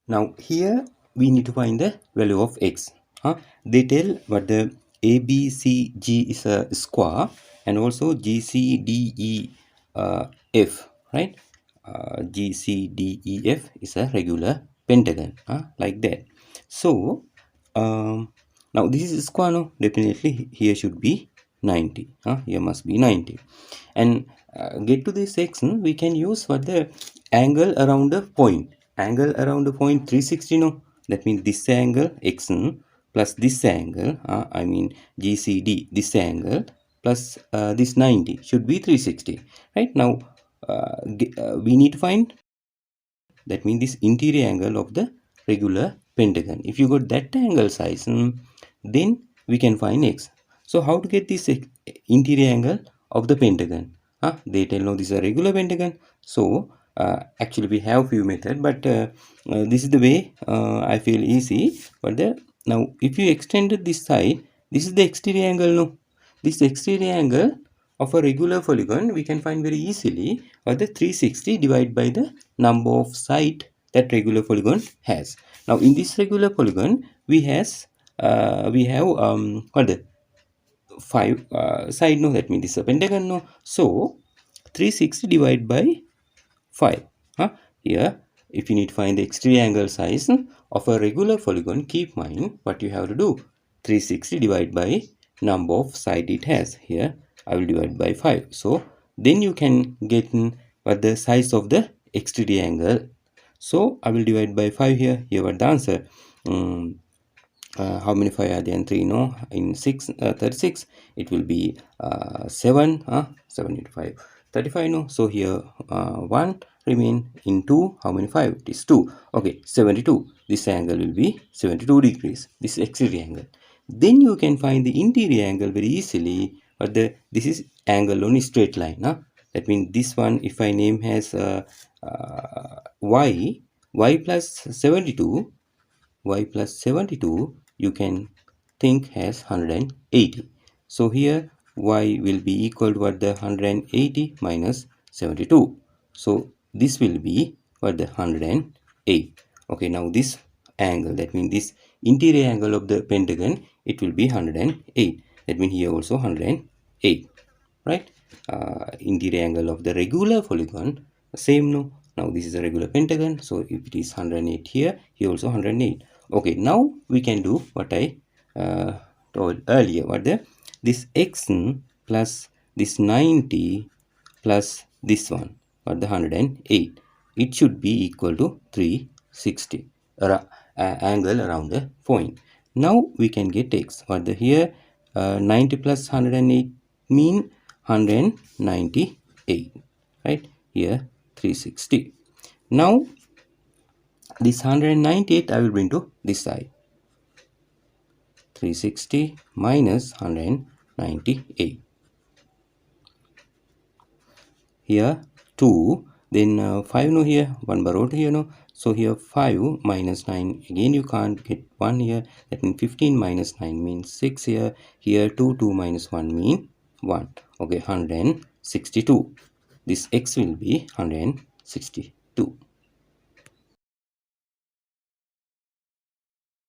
Now here we need to find the value of x. They tell what the ABCG is a square and also GCDEF, right? GCDEF is a regular pentagon, like that. So now this is square, no? Definitely here should be 90. Here must be 90. And get to this section, we can use what the angle around the point. Angle around the point 360, no? That means this angle x plus this angle, I mean GCD, this angle plus this 90 should be 360. Right now, we need to find, that means this interior angle of the regular pentagon. If you got that angle size, then we can find x. So how to get this interior angle of the pentagon? They tell no, this is a regular pentagon. So actually we have few method, but this is the way I feel easy. But now if you extended this side, this is the exterior angle, no? This exterior angle of a regular polygon we can find very easily, or the 360 divided by the number of side that regular polygon has. Now in this regular polygon we have what the 5 side, no? That means this is a pentagon, no? So 360 divided by 5. Here if you need to find the exterior angle size of a regular polygon, keep mind what you have to do. 360 divided by number of side it has. Here I will divide by 5. So then you can get what the size of the exterior angle. So I will divide by 5 here. Here what the answer. How many 5 are there? 3, no? In 36 it will be 7. 7 into 5, 35, no? So here 1 remain. In 2, how many 5? It is 2. Okay, 72. This angle will be 72 degrees. This exterior angle. Then you can find the interior angle very easily. But this is angle on a straight line. That means this one, if I name as y plus 72, y plus 72 you can think as 180. So here y will be equal to what the 180 minus 72. So this will be what the 108. Okay, now this angle, that means this interior angle of the pentagon, it will be 108. That means here also 108, right? Interior angle of the regular polygon, same, no? Now this is a regular pentagon, so if it is 108 here, here also 108. Okay, now we can do what I told earlier. What this x plus this 90 plus this one, what the 108, it should be equal to 360 angle around the point. Now we can get x. What the here 90 plus 108 mean 198, right? Here 360. Now this 198 I will bring to this side. 360 minus 198. Here 2, then 5, no? Here 1 borrowed here, no? So here 5 minus 9, again you can't get 1 here. That means 15 minus 9 means 6 here. Here 2 minus 1 mean 1. Okay, 162. This x will be 162.